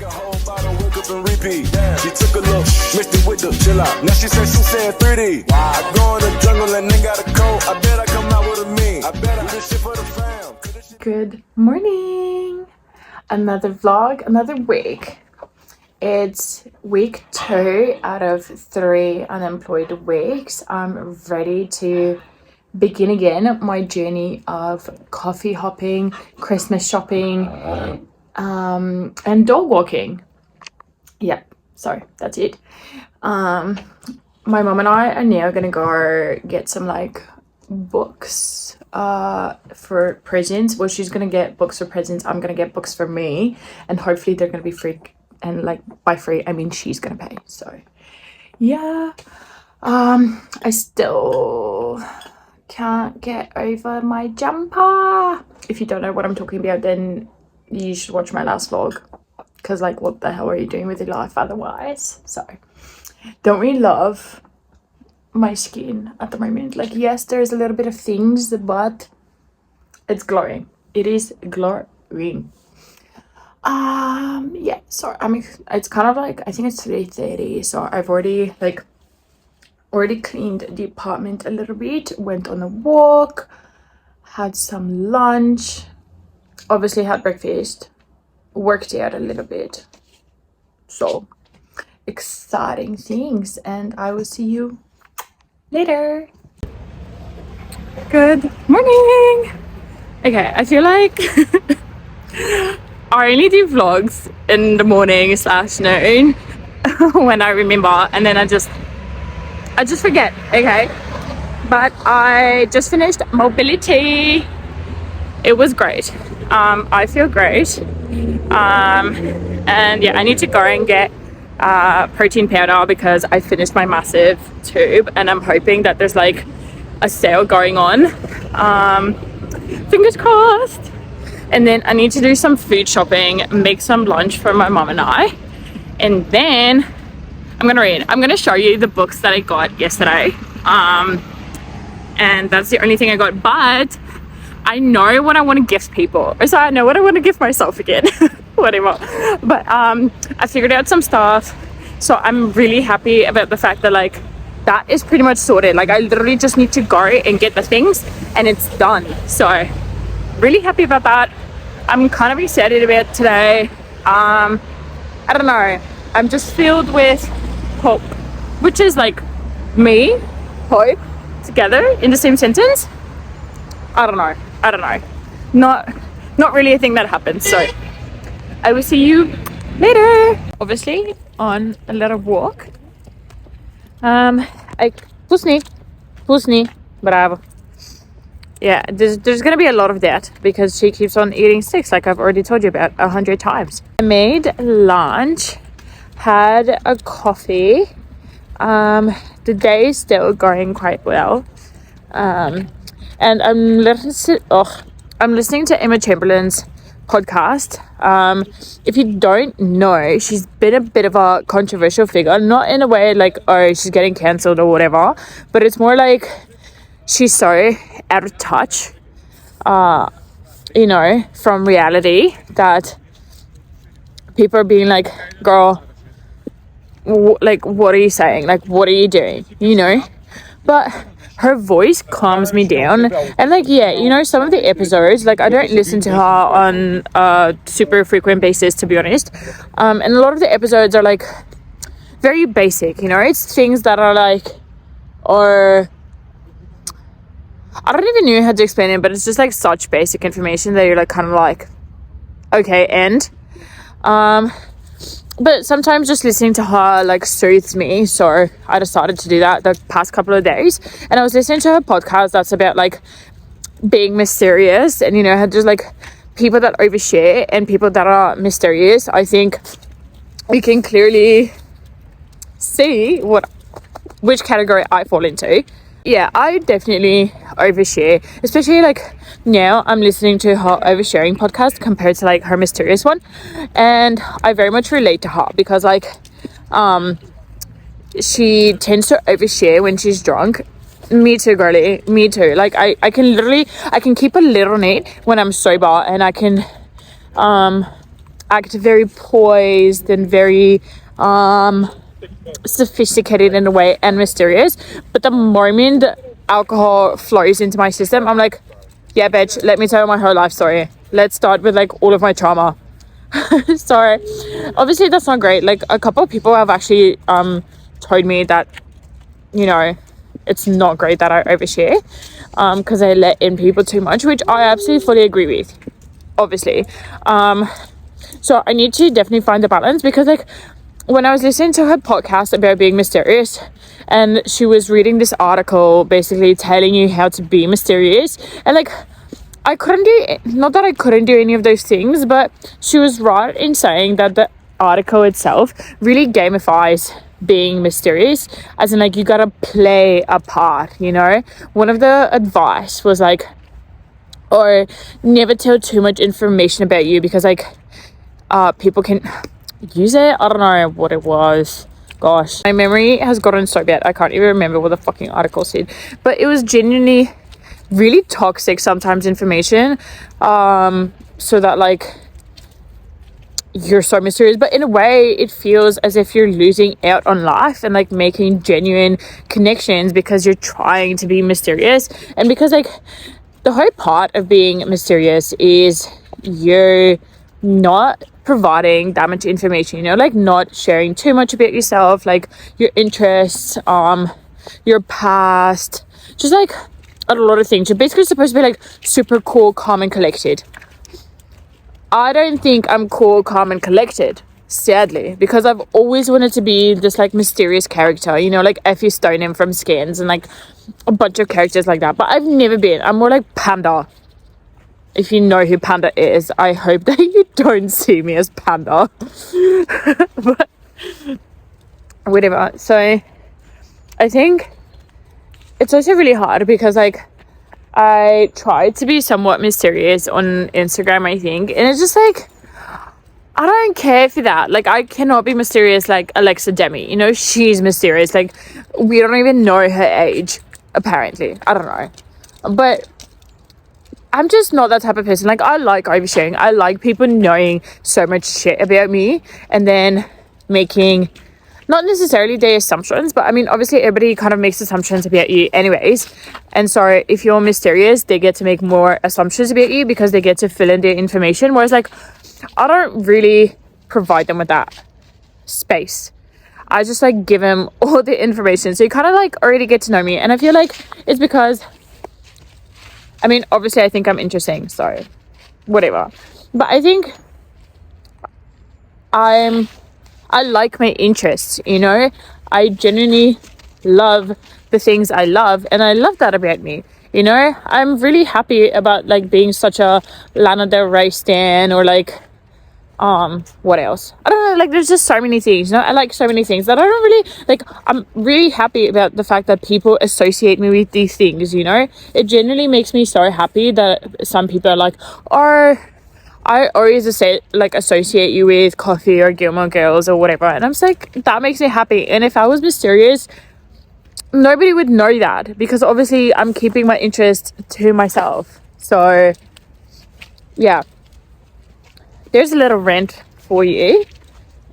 a whole bottle, wake up and repeat. She took a look, mixed it with the chill out. Now she said 3D. I go in the jungle and they got a coat. I bet I come out with a me. I bet I do this shit for the fam. Good morning. Another vlog, another week. It's week 2 out of 3 unemployed weeks. I'm ready to begin again my journey of coffee hopping, Christmas shopping, and dog walking. Yep, so that's it. My mom and I are now gonna go get some like books for presents. Well, she's gonna get books for presents, I'm gonna get books for me, and hopefully they're gonna be free. And like by free I mean she's gonna pay. So yeah, I still can't get over my jumper. If you don't know what I'm talking about, then you should watch my last vlog, because like what the hell are you doing with your life otherwise? So don't really love my skin at the moment. Like, yes, there's a little bit of things, but it's glowing. It is glowing. Yeah, so it's kind of like, I think it's 3:30, so I've already cleaned the apartment a little bit, went on a walk, had some lunch, obviously had breakfast, worked out a little bit. So exciting things, and I will see you later. Good morning. Okay, I feel like I only do vlogs in the morning / noon when I remember, and then I just forget. Okay, but I just finished mobility. It was great. I feel great. And yeah, I need to go and get protein powder because I finished my massive tube, and I'm hoping that there's like a sale going on. Fingers crossed. And then I need to do some food shopping, make some lunch for my mom and I, and then I'm gonna read. I'm gonna show you the books that I got yesterday, and that's the only thing I got, but I know what I want to gift people, so I know what I want to gift myself again. Whatever. But I figured out some stuff, so I'm really happy about the fact that like that is pretty much sorted. Like I literally just need to go and get the things and it's done. So really happy about that. I'm kind of excited about today. I don't know, I'm just filled with hope, which is like me, hope together in the same sentence. I don't know, not really a thing that happens. So I will see you later. Obviously on a little walk. Pusni, bravo. Yeah, there's gonna be a lot of that because she keeps on eating sticks, like I've already told you about 100 times. I made lunch, had a coffee. The day is still going quite well. And I'm listening to Emma Chamberlain's podcast. If you don't know, she's been a bit of a controversial figure, not in a way like, oh, she's getting cancelled or whatever, but it's more like she's so out of touch, from reality, that people are being like, girl, like, what are you saying? Like, what are you doing? But her voice calms me down. And like, yeah, some of the episodes, like I don't listen to her on a super frequent basis, to be honest. And a lot of the episodes are like very basic, it's things that are like, or I don't even know how to explain it, but it's just like such basic information that you're like kind of like, okay, and but sometimes just listening to her like soothes me, so I decided to do that the past couple of days. And I was listening to her podcast that's about like being mysterious, and how just like people that overshare and people that are mysterious. I think we can clearly see which category I fall into. Yeah, I definitely overshare, especially like now I'm listening to her oversharing podcast compared to like her mysterious one, and I very much relate to her because like she tends to overshare when she's drunk. Me too, girly, me too. Like I can keep a little neat when I'm sober, and I can act very poised and very sophisticated in a way and mysterious. But the moment alcohol flows into my system, I'm like, yeah, bitch, let me tell you my whole life story. Let's start with like all of my trauma. So obviously that's not great. Like a couple of people have actually told me that, you know, it's not great that I overshare because I let in people too much, which I absolutely fully agree with, obviously. So I need to definitely find the balance, because like when I was listening to her podcast about being mysterious, and she was reading this article basically telling you how to be mysterious, and like I couldn't do, not that I couldn't do any of those things, but she was right in saying that the article itself really gamifies being mysterious, as in like you gotta play a part, you know. One of the advice was like, or never tell too much information about you, because like people can use it. I don't know what it was. Gosh, my memory has gotten so bad I can't even remember what the fucking article said, but it was genuinely really toxic sometimes information, so that like you're so mysterious, but in a way it feels as if you're losing out on life and like making genuine connections because you're trying to be mysterious. And because like the whole part of being mysterious is you're not providing that much information, you know, like not sharing too much about yourself, like your interests, your past, just like a lot of things. You're basically supposed to be like super cool, calm and collected. I don't think I'm cool, calm and collected, sadly, because I've always wanted to be this like mysterious character, you know, like Effie Stoneham from Scans and like a bunch of characters like that, but I've never been. I'm more like Panda. If you know who Panda is, I hope that you don't see me as Panda. But whatever. So I think it's also really hard because like I tried to be somewhat mysterious on Instagram, I think, and it's just like I don't care for that. Like I cannot be mysterious like Alexa Demi, you know, she's mysterious. Like we don't even know her age, apparently. I don't know, but I'm just not that type of person. Like I like oversharing. I like people knowing so much shit about me and then making not necessarily their assumptions, but I mean obviously everybody kind of makes assumptions about you anyways, and so if you're mysterious they get to make more assumptions about you because they get to fill in their information, whereas like I don't really provide them with that space. I just like give them all the information, so you kind of like already get to know me. And I feel like it's because I mean obviously I think I'm interesting, so whatever, but I think I like my interests, you know. I genuinely love the things I love, and I love that about me, you know. I'm really happy about like being such a Lana Del Rey stan, or like what else, I don't know, like there's just so many things, you know. I like so many things that I don't really like. I'm really happy about the fact that people associate me with these things, you know. It genuinely makes me so happy that some people are like, oh, I always associate you with coffee or Gilmore Girls or whatever, and I'm just like, that makes me happy. And if I was mysterious, nobody would know that, because obviously I'm keeping my interest to myself. So yeah, there's a little rant for you.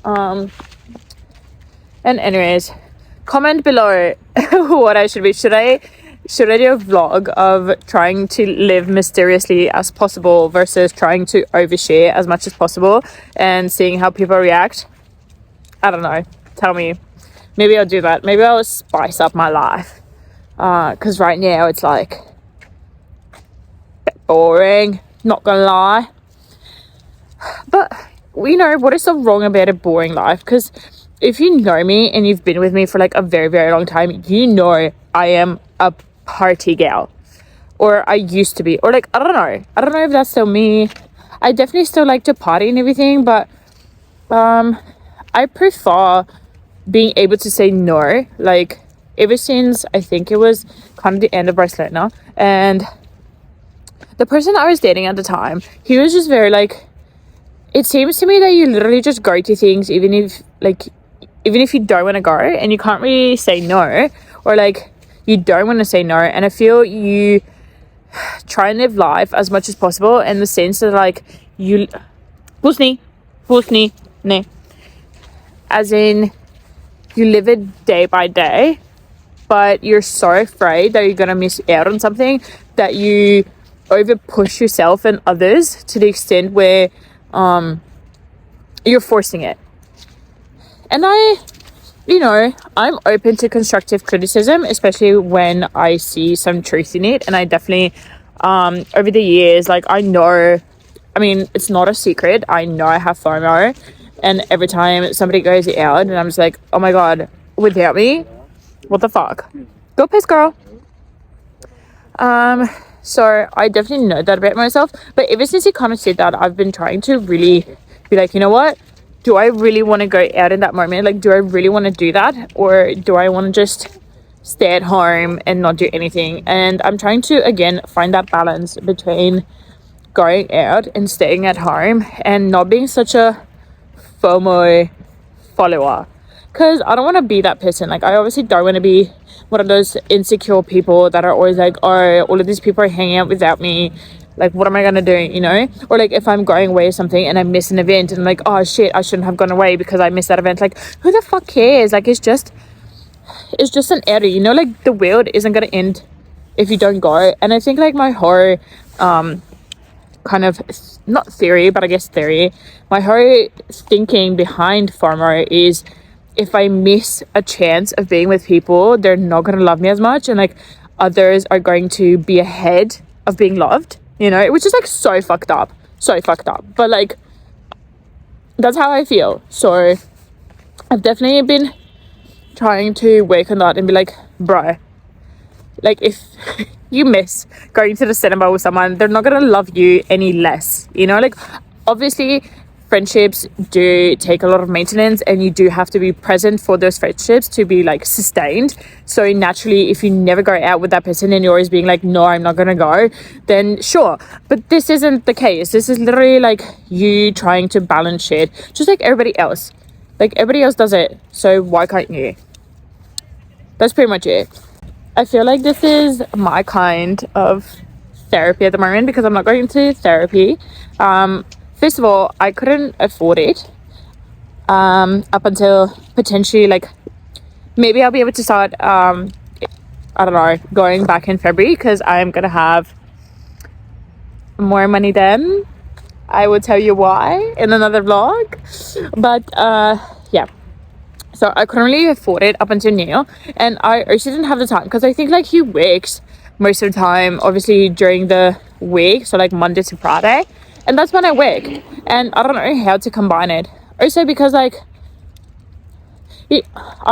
And anyways, comment below what I should be. Should I do a vlog of trying to live mysteriously as possible versus trying to overshare as much as possible and seeing how people react? I don't know. Tell me. Maybe I'll do that. Maybe I'll spice up my life. Because right now it's like a bit boring. Not gonna lie. But, you know, what is so wrong about a boring life? Because if you know me and you've been with me for like a very, very long time, you know I am a party gal, or I used to be, or like I don't know if that's still me. I definitely still like to party and everything, but I prefer being able to say no. Like ever since I think it was kind of the end of Barcelona, and the person I was dating at the time, he was just very like, it seems to me that you literally just go to things even if you don't want to go, and you can't really say no, or like you don't want to say no. And I feel you try and live life as much as possible in the sense that like you Pusney, Pussy, ne. As in, you live it day by day, but you're so afraid that you're gonna miss out on something that you over push yourself and others to the extent where you're forcing it. And I'm open to constructive criticism, especially when I see some truth in it. And I definitely, over the years, like it's not a secret. I know I have FOMO. And every time somebody goes out and I'm just like, oh my God, without me, what the fuck? Go piss, girl. So I definitely know that about myself. But ever since he kind of said that, I've been trying to really be like, you know what? Do I really want to go out in that moment? Like, do I really want to do that? Or do I want to just stay at home and not do anything? And I'm trying to, again, find that balance between going out and staying at home and not being such a FOMO follower. Because I don't want to be that person. Like, I obviously don't want to be one of those insecure people that are always like, oh, all of these people are hanging out without me. Like, what am I gonna do, Or like, if I'm going away or something and I miss an event and I'm like, oh shit, I shouldn't have gone away because I missed that event. Like, who the fuck cares? Like, it's just an error, Like, the world isn't gonna end if you don't go. And I think like my whole kind of, not theory, but I guess theory, my whole thinking behind FOMO is, if I miss a chance of being with people, they're not going to love me as much. And like, others are going to be ahead of being loved, which is like so fucked up. But like, that's how I feel. So I've definitely been trying to work on that and be like, bro, like, if you miss going to the cinema with someone, they're not going to love you any less, Like, obviously, friendships do take a lot of maintenance and you do have to be present for those friendships to be like sustained. So naturally, if you never go out with that person and you're always being like, no, I'm not gonna go, then sure. But this isn't the case. This is literally like you trying to balance shit just like everybody else. Like, everybody else does it, so why can't you? That's pretty much it. I feel like this is my kind of therapy at the moment because I'm not going to therapy. First of all, I couldn't afford it up until potentially, like, maybe I'll be able to start, I don't know, going back in February because I'm going to have more money then. I will tell you why in another vlog. But, yeah. So I couldn't really afford it up until now. And I also didn't have the time because I think, like, he works most of the time, obviously, during the week. So, like, Monday to Friday. And that's when I work, and I don't know how to combine it. Also because, like, I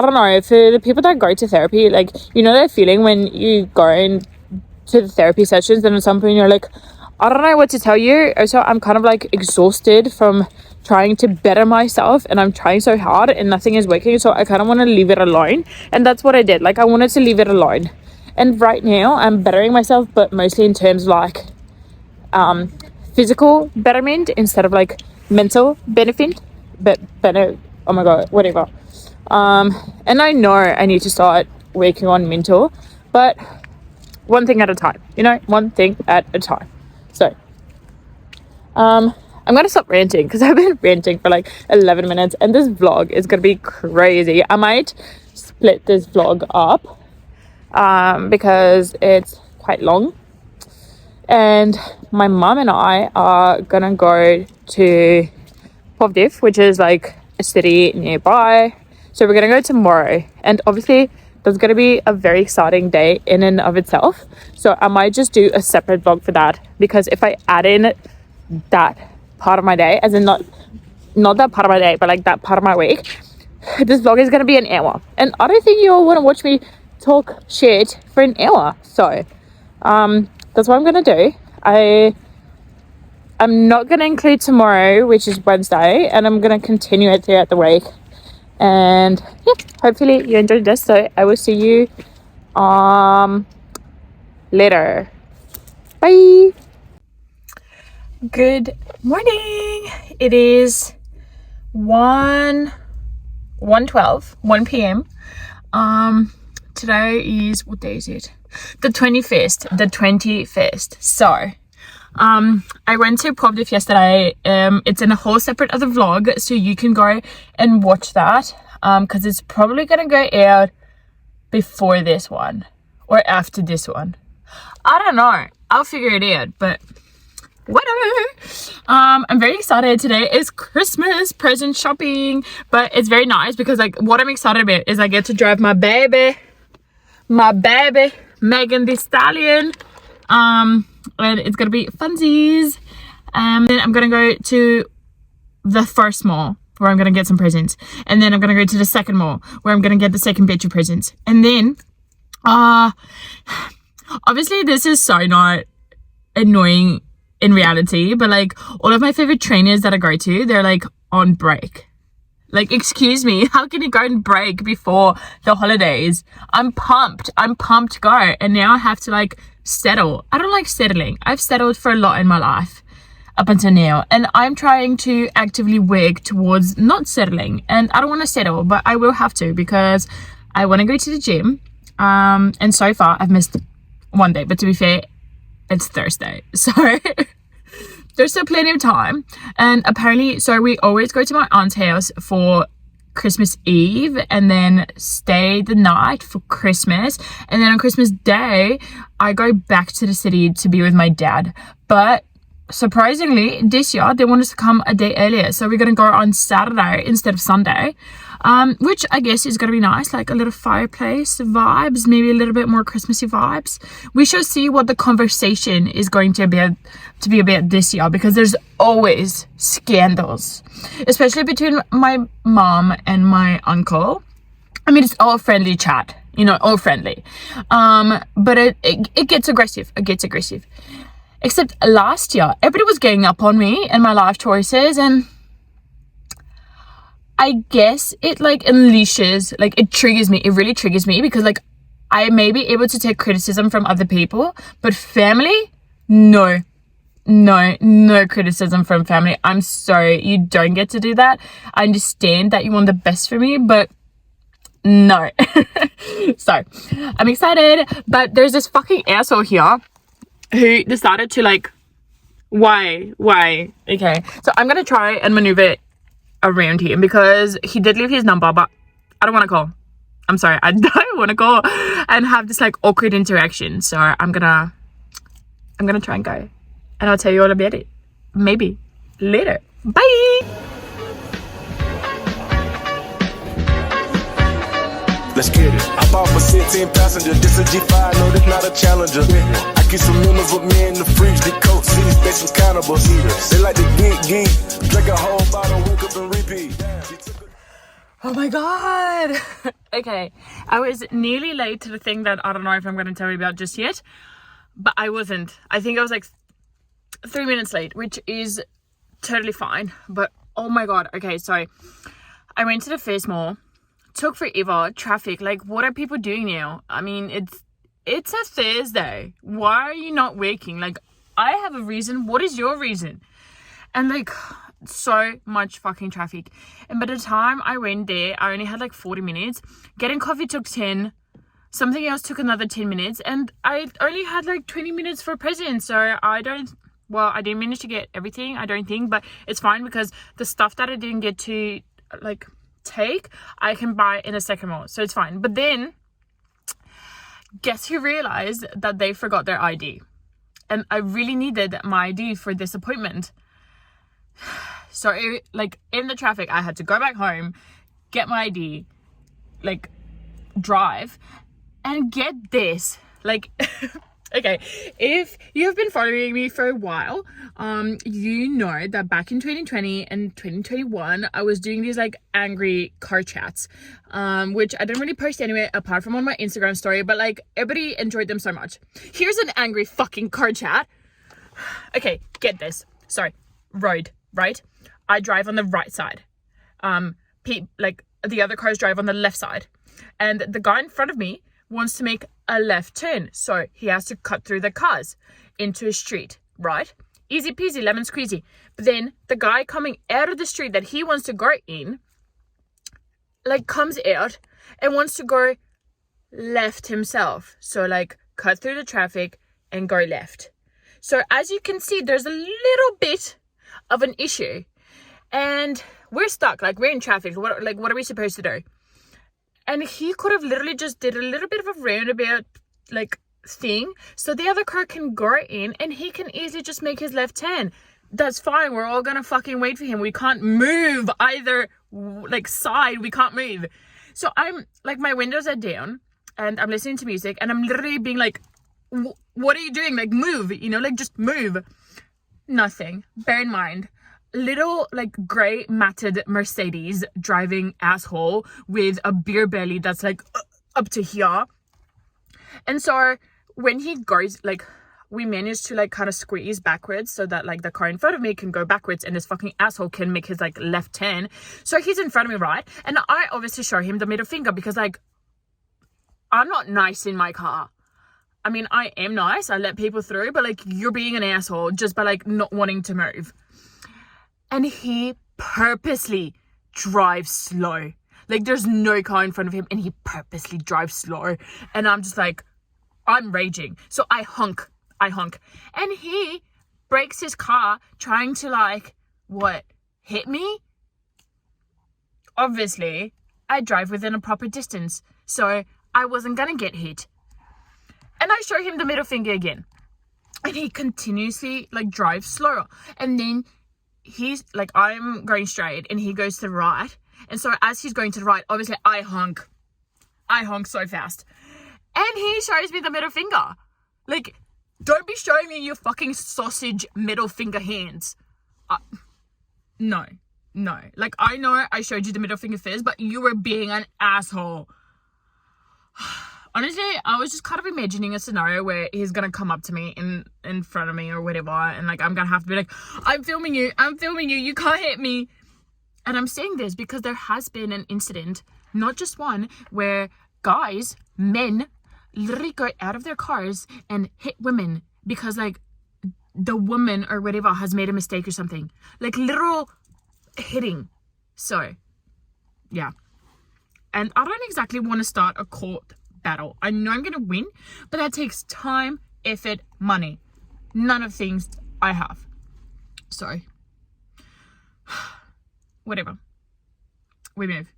don't know, for the people that go to therapy, like, that feeling when you go into the therapy sessions and at some point you're like, I don't know what to tell you. Also, I'm kind of like exhausted from trying to better myself and I'm trying so hard and nothing is working. So I kind of want to leave it alone. And that's what I did. Like, I wanted to leave it alone. And right now I'm bettering myself, but mostly in terms of like, physical betterment instead of like mental benefit, but better, oh my god, whatever. And I know I need to start working on mental, but one thing at a time, one thing at a time. So I'm gonna stop ranting because I've been ranting for like 11 minutes and this vlog is gonna be crazy. I might split this vlog up because it's quite long. And my mom and I are gonna go to Plovdiv, which is like a city nearby. So we're gonna go tomorrow. And obviously that's gonna be a very exciting day in and of itself. So I might just do a separate vlog for that. Because if I add in that part of my day, as in not that part of my day, but like that part of my week, this vlog is gonna be an hour. And I don't think you all wanna watch me talk shit for an hour. So that's what I'm gonna do. I'm not gonna include tomorrow, which is Wednesday, and I'm gonna continue it throughout the week. And yeah, hopefully you enjoyed this. So I will see you later. Bye. Good morning. It is 1 p.m. Today is, what day is it? The 21st. So I went to Pop Diff yesterday. It's in a whole separate other vlog, so you can go and watch that. Because it's probably gonna go out before this one or after this one. I don't know. I'll figure it out, but whatever. I'm very excited. Today is Christmas present shopping, but it's very nice because like what I'm excited about is I get to drive my baby Megan Thee Stallion, and it's gonna be funsies. Then I'm gonna go to the first mall where I'm gonna get some presents, and then I'm gonna go to the second mall where I'm gonna get the second batch of presents, and then obviously this is so not annoying in reality, but like all of my favorite trainers that I go to, they're like on break. Like, excuse me, how can you go and break before the holidays? I'm pumped to go, and now I have to like settle. I don't like settling. I've settled for a lot in my life up until now, and I'm trying to actively work towards not settling. And I don't want to settle, but I will have to because I want to go to the gym, and so far I've missed one day, but to be fair, it's Thursday, so there's still plenty of time. And apparently, so we always go to my aunt's house for Christmas Eve and then stay the night for Christmas, and then on Christmas Day I go back to the city to be with my dad. But surprisingly this year they want us to come a day earlier, so we're gonna go on Saturday instead of Sunday, which I guess is gonna be nice, like a little fireplace vibes, maybe a little bit more Christmassy vibes. We shall see what the conversation is going to be about this year, because there's always scandals, especially between my mom and my uncle. I mean, it's all friendly chat, you know, all friendly, but it gets aggressive. Except last year, everybody was getting up on me and my life choices, and I guess it like unleashes, like it triggers me. It really triggers me because like I may be able to take criticism from other people, but family, no criticism from family. I'm sorry, you don't get to do that. I understand that you want the best for me, but no. So I'm excited, but there's this fucking asshole here who decided to like, why? Okay, so I'm gonna try and maneuver around him because he did leave his number, but I don't want to call. I'm sorry, I don't want to call and have this like awkward interaction. So I'm gonna try and go, and I'll tell you all about it maybe later. Bye. Let's get it. I bought for 16 passenger. This a G5, no, this not a Challenger. I keep some members with me in the fridge. The coat seats, they some cannibals. They like to geek. Drink a whole bottle, wake up and repeat. Oh my god. Okay, I was nearly late to the thing that I don't know if I'm going to tell you about just yet, but I wasn't. I think I was like 3 minutes late, which is totally fine. But oh my god. Okay, so I went to the first mall. Took forever. Traffic, like what are people doing now? I mean, it's a Thursday. Why are you not working? Like, I have a reason. What is your reason? And like so much fucking traffic, and by the time I went there I only had like 40 minutes. Getting coffee took 10, something else took another 10 minutes, and I only had like 20 minutes for presents. So I didn't manage to get everything, I don't think, but it's fine because the stuff that I didn't get to like take, I can buy in a second mall, so it's fine. But then guess who realized that they forgot their ID, and I really needed my ID for this appointment. So like in the traffic I had to go back home, get my ID, like drive, and get this, like okay, if you've been following me for a while, you know that back in 2020 and 2021 I was doing these like angry car chats, which I didn't really post anyway apart from on my Instagram story, but like everybody enjoyed them so much. Here's an angry fucking car chat. Okay, get this. Sorry, road, right? I drive on the right side, like the other cars drive on the left side, and the guy in front of me wants to make a left turn, so he has to cut through the cars into a street, right? Easy peasy, lemon squeezy. But then the guy coming out of the street that he wants to go in, like comes out and wants to go left himself, so like cut through the traffic and go left. So as you can see, there's a little bit of an issue and we're stuck. Like, we're in traffic. What are we supposed to do? And he could have literally just did a little bit of a roundabout like thing so the other car can go in and he can easily just make his left turn. That's fine. We're all gonna fucking wait for him. We can't move either like side. We can't move. So I'm like, my windows are down and I'm listening to music and I'm literally being like, what are you doing? Like, move, you know, like just move. Nothing. Bear in mind, little like gray matted Mercedes driving asshole with a beer belly that's like up to here. And so when he goes, like, we managed to like kind of squeeze backwards so that like the car in front of me can go backwards and this fucking asshole can make his like left turn. So he's in front of me, right? And I obviously show him the middle finger because like, I'm not nice in my car. I mean, I am nice. I let people through, but like, you're being an asshole just by like not wanting to move. And he purposely drives slow. Like, there's no car in front of him and he purposely drives slow. And I'm just like, I'm raging. So I honk. And he brakes his car trying to like, what, hit me? Obviously, I drive within a proper distance. So I wasn't gonna get hit. And I show him the middle finger again. And he continuously like drives slower. And then he's like, I'm going straight and he goes to the right. And so as he's going to the right, obviously I honk so fast. And he shows me the middle finger. Like, don't be showing me your fucking sausage middle finger hands. No. Like, I know I showed you the middle finger first, but you were being an asshole. Honestly, I was just kind of imagining a scenario where he's gonna come up to me in front of me or whatever, and like I'm gonna have to be like, I'm filming you, you can't hit me. And I'm saying this because there has been an incident, not just one, where men literally go out of their cars and hit women because like the woman or whatever has made a mistake or something. Like, literal hitting. So yeah. And I don't exactly want to start a court battle. I know I'm gonna win, but that takes time, effort, money. None of things I have. So whatever. We move.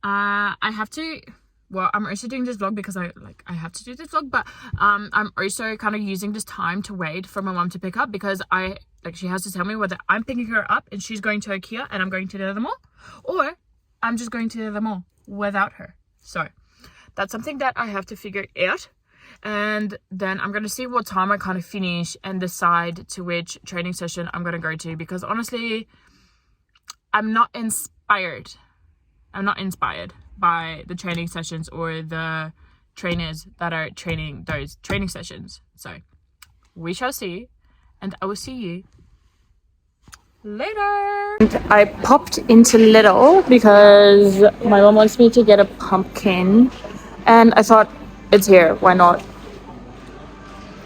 I'm also doing this vlog because I have to do this vlog, but I'm also kind of using this time to wait for my mom to pick up because she has to tell me whether I'm picking her up and she's going to IKEA and I'm going to the other mall, or I'm just going to the other mall without her. So that's something that I have to figure out. And then I'm going to see what time I kind of finish and decide to which training session I'm going to go to, because honestly, I'm not inspired by the training sessions or the trainers that are training those training sessions. So we shall see, and I will see you later. I popped into Lidl because my mom wants me to get a pumpkin, and I thought, it's here, why not?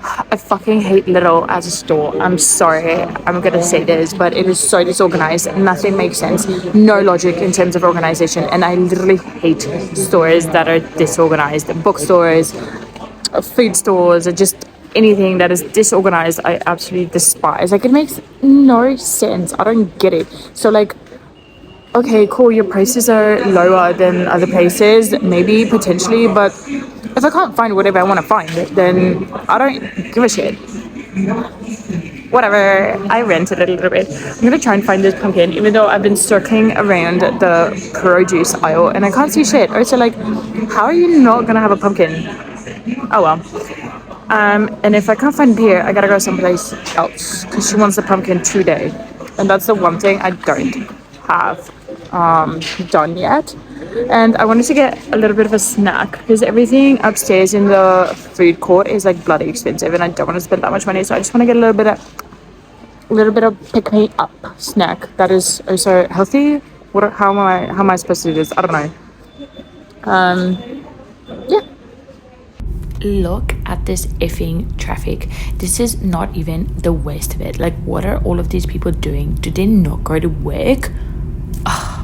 I fucking hate Lidl as a store. I'm sorry, I'm gonna say this, but it is so disorganized. Nothing makes sense. No logic in terms of organization, and I literally hate stores that are disorganized. Bookstores, food stores, or just anything that is disorganized, I absolutely despise. Like, it makes no sense. I don't get it. So like, okay, cool, your prices are lower than other places, maybe, potentially, but if I can't find whatever I want to find, then I don't give a shit. Whatever, I rented it a little bit. I'm gonna try and find this pumpkin, even though I've been circling around the produce aisle and I can't see shit. Also, like, how are you not gonna have a pumpkin? Oh well. And if I can't find it here, I gotta go someplace else because she wants the pumpkin today, and that's the one thing I don't have done yet. And I wanted to get a little bit of a snack because everything upstairs in the food court is like bloody expensive, and I don't want to spend that much money. So I just want to get a little bit of pick me up snack that is also healthy. How am I supposed to do this? I don't know. Yeah. Look at this effing traffic. This is not even the worst of it. Like, what are all of these people doing? Do they not go to work? Ugh.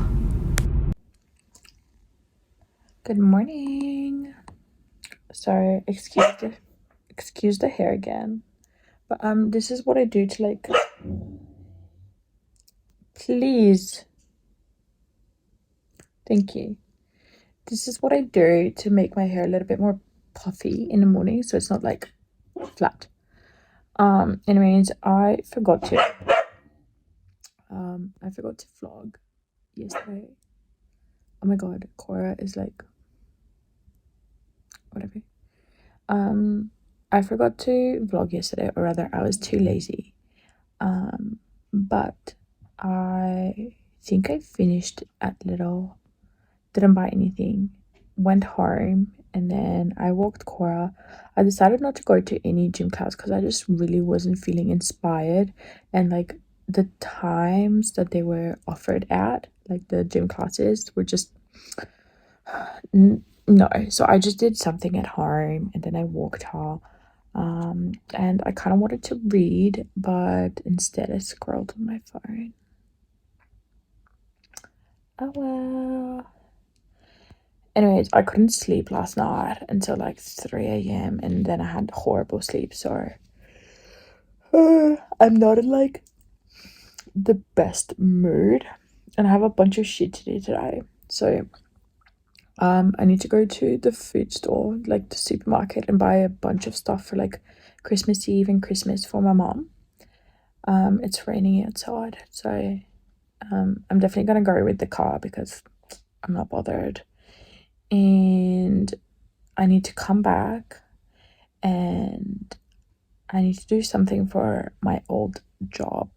Good morning. Sorry, excuse the hair again. But this is what I do to like, please, thank you. This is what I do to make my hair a little bit more puffy in the morning, so it's not like flat. Anyways, I forgot to vlog yesterday. Oh my god, Cora is like, whatever. I forgot to vlog yesterday, or rather I was too lazy. But I think I finished at Little, didn't buy anything, went home, and then I walked Cora. I decided not to go to any gym class because I just really wasn't feeling inspired, and like the times that they were offered at, like the gym classes, were just no. So I just did something at home, and then I walked her. And I kind of wanted to read, but instead I scrolled on my phone. Oh well. Anyways, I couldn't sleep last night until like 3 a.m. and then I had horrible sleep, so I'm not in like the best mood, and I have a bunch of shit to do today. So I need to go to the food store, like the supermarket, and buy a bunch of stuff for like Christmas Eve and Christmas for my mom. It's raining outside, so I'm definitely gonna go with the car because I'm not bothered. And I need to come back and I need to do something for my old job.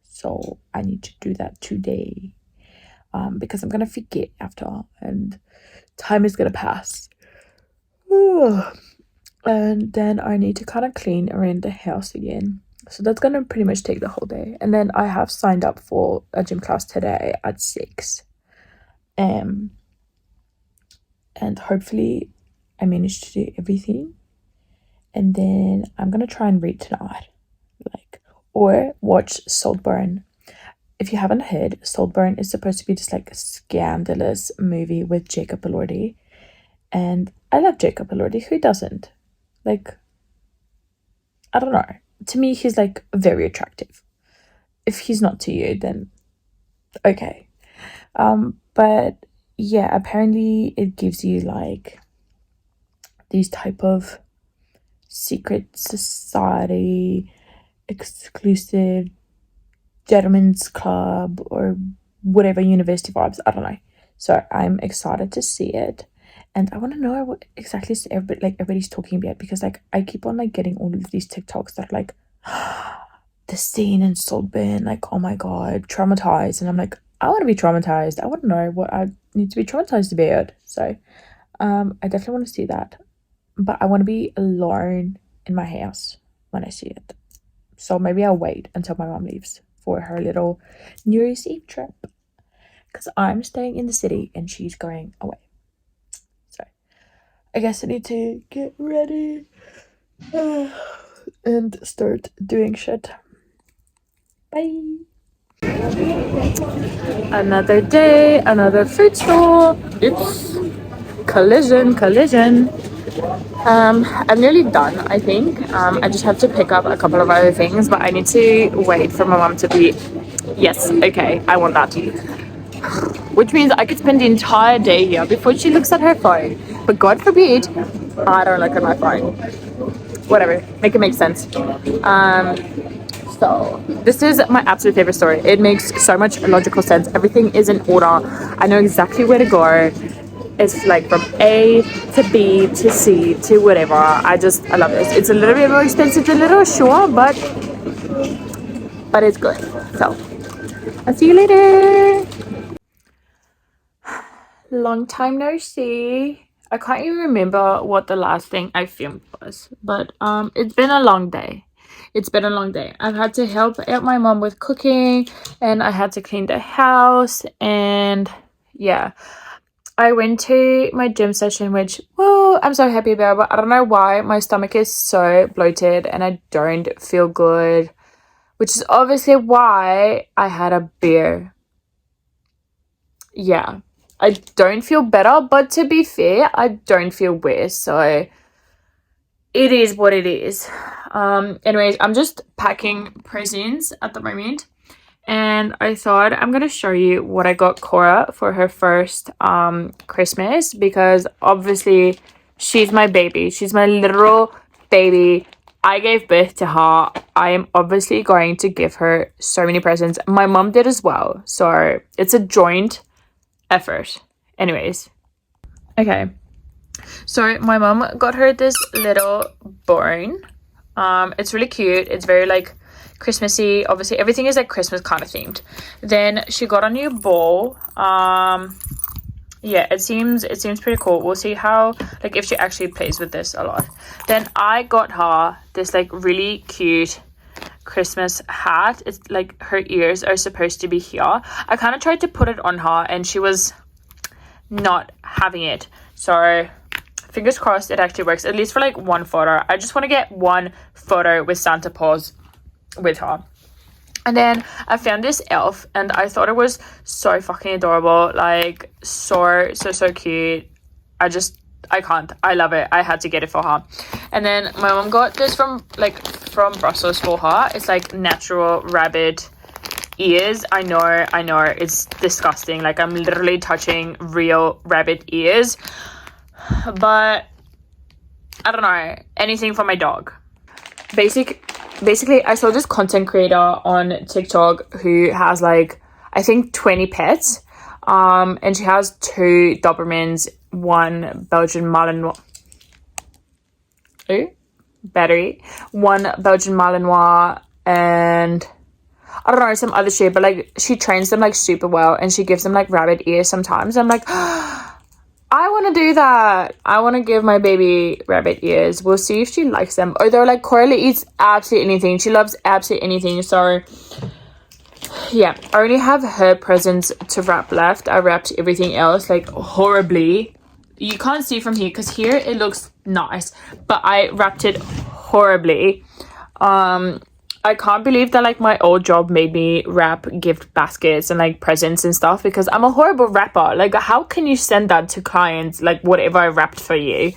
So I need to do that today. Because I'm gonna forget after and time is gonna pass. And then I need to kind of clean around the house again. So that's gonna pretty much take the whole day. And then I have signed up for a gym class today at 6. And hopefully I managed to do everything. And then I'm gonna try and read tonight. Or watch Saltburn. If you haven't heard, Saltburn is supposed to be this like scandalous movie with Jacob Elordi. And I love Jacob Elordi. Who doesn't? Like, I don't know. To me, he's like very attractive. If he's not to you, then okay. But yeah, apparently it gives you like these type of secret society, exclusive gentlemen's club or whatever, university vibes. I don't know. So I'm excited to see it. And I want to know what exactly everybody's talking about, because like I keep on like getting all of these TikToks that are like the scene in Saltburn, like oh my god, traumatized, and I'm like, I want to be traumatized. I want to know what I need to be traumatized about. So I definitely want to see that, but I want to be alone in my house when I see it. So maybe I'll wait until my mom leaves for her little New Year's Eve trip, because I'm staying in the city and she's going away. So I guess I need to get ready and start doing shit. Bye. Another day, another food store. Oops. Collision. I'm nearly done, I think. I just have to pick up a couple of other things, but I need to wait for my mom to be, yes, okay, I want that. Which means I could spend the entire day here before she looks at her phone. But God forbid, I don't look at my phone. Whatever, make it make sense. So this is my absolute favorite store. It makes so much logical sense. Everything is in order. I know exactly where to go. It's like from A to B to C to whatever. I love this. It's a little bit more expensive than Little, sure, but it's good. So I'll see you later. Long time no see. I can't even remember what the last thing I filmed was, but it's been a long day. I've had to help out my mom with cooking, and I had to clean the house, and yeah, I went to my gym session, which, well, I'm so happy about, but I don't know why my stomach is so bloated and I don't feel good, which is obviously why I had a beer. Yeah, I don't feel better, but to be fair, I don't feel worse, so it is what it is. Anyways, I'm just packing presents at the moment, and I thought I'm gonna show you what I got Cora for her first Christmas, because obviously she's my baby. She's my literal baby. I gave birth to her. I am obviously going to give her so many presents. My mom did as well, so it's a joint effort. Anyways, okay, so my mom got her this little bone. It's really cute. It's very like Christmassy. Obviously everything is like Christmas kind of themed. Then she got a new ball. Yeah, it seems pretty cool. We'll see how, like, if she actually plays with this a lot. Then I got her this like really cute Christmas hat. It's like her ears are supposed to be here. I kind of tried to put it on her and she was not having it, so fingers crossed it actually works, at least for like one photo. I just want to get one photo with Santa Claus with her. And then I found this elf and I thought it was so fucking adorable, like so cute. I love it. I had to get it for her. And then my mom got this from Brussels for her. It's like natural rabbit ears. I know it's disgusting, like I'm literally touching real rabbit ears, but I don't know, anything for my dog. Basically I saw this content creator on TikTok who has like I think 20 pets, and she has 2 Dobermans, 1 Belgian Malinois, 1 Belgian Malinois, and I don't know, some other shit, but like she trains them like super well and she gives them like rabbit ears sometimes. I'm like, I want to do that. I want to give my baby rabbit ears. We'll see if she likes them. Although like Coralie eats absolutely anything. She loves absolutely anything. So yeah, I only have her presents to wrap left. I wrapped everything else like horribly. You can't see from here because here it looks nice, but I wrapped it horribly. I can't believe that like my old job made me wrap gift baskets and like presents and stuff, because I'm a horrible wrapper. Like how can you send that to clients, like whatever I wrapped for you?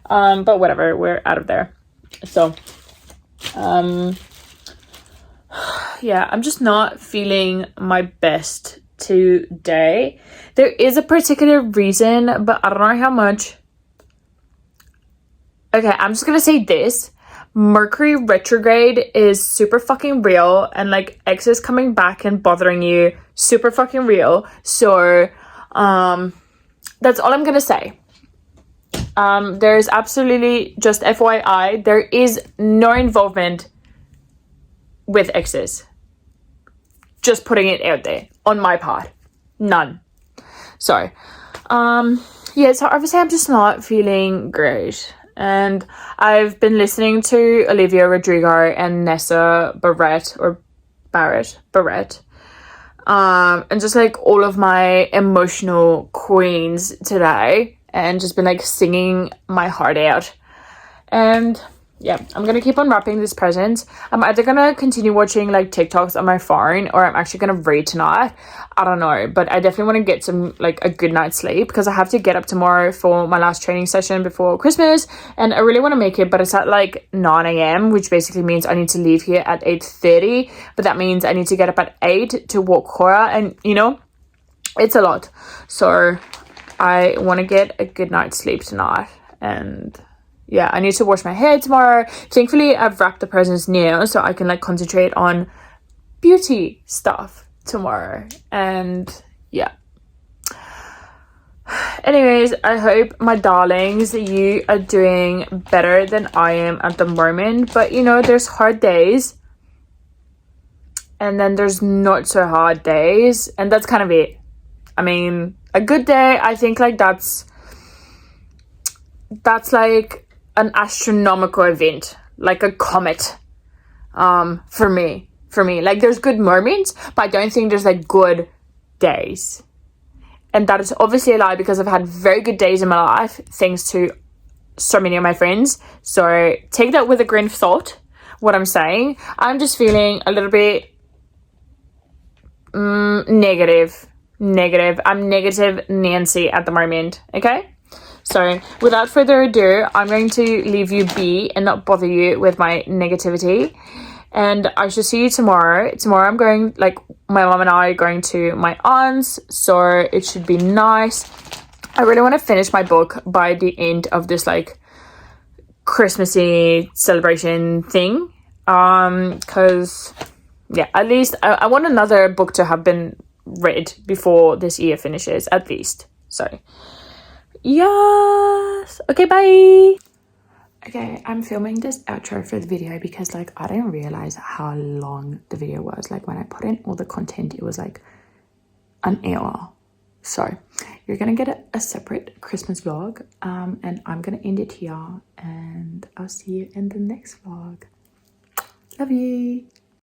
But whatever, we're out of there. So yeah, I'm just not feeling my best today. There is a particular reason, but I don't know how much. Okay, I'm just gonna say this. Mercury retrograde is super fucking real, and like X is coming back and bothering you, super fucking real. So that's all I'm gonna say. There's absolutely, just FYI, there is no involvement with exes. Just putting it out there on my part. None. So yeah, so obviously I'm just not feeling great. And I've been listening to Olivia Rodrigo and Nessa Barrett, and just like all of my emotional queens today, and just been like singing my heart out. And yeah, I'm gonna keep on wrapping this present. I'm either gonna continue watching like TikToks on my phone, or I'm actually gonna read tonight. I don't know, but I definitely want to get some like a good night's sleep, because I have to get up tomorrow for my last training session before Christmas, and I really want to make it, but it's at like 9 a.m, which basically means I need to leave here at 8:30, but that means I need to get up at 8 to walk Cora, and you know, it's a lot. So I want to get a good night's sleep tonight, and yeah, I need to wash my hair tomorrow. Thankfully, I've wrapped the presents now, so I can like concentrate on beauty stuff tomorrow. And yeah. Anyways, I hope my darlings, you are doing better than I am at the moment. But you know, there's hard days, and then there's not so hard days, and that's kind of it. I mean, a good day, I think like that's like an astronomical event, like a comet, for me. Like there's good moments, but I don't think there's like good days. And that is obviously a lie, because I've had very good days in my life thanks to so many of my friends. So take that with a grain of salt, what I'm saying. I'm just feeling a little bit negative. I'm negative Nancy at the moment, okay? So without further ado, I'm going to leave you be and not bother you with my negativity. And I shall see you tomorrow. Tomorrow I'm going, like, my mom and I are going to my aunt's, so it should be nice. I really want to finish my book by the end of this, like, Christmassy celebration thing. Because, yeah, at least I want another book to have been read before this year finishes, at least. So, yes. Okay, bye. Okay, I'm filming this outro for the video because, like, I didn't realize how long the video was. Like, when I put in all the content, it was like an hour. So you're gonna get a separate Christmas vlog, and I'm gonna end it here, and I'll see you in the next vlog. Love you.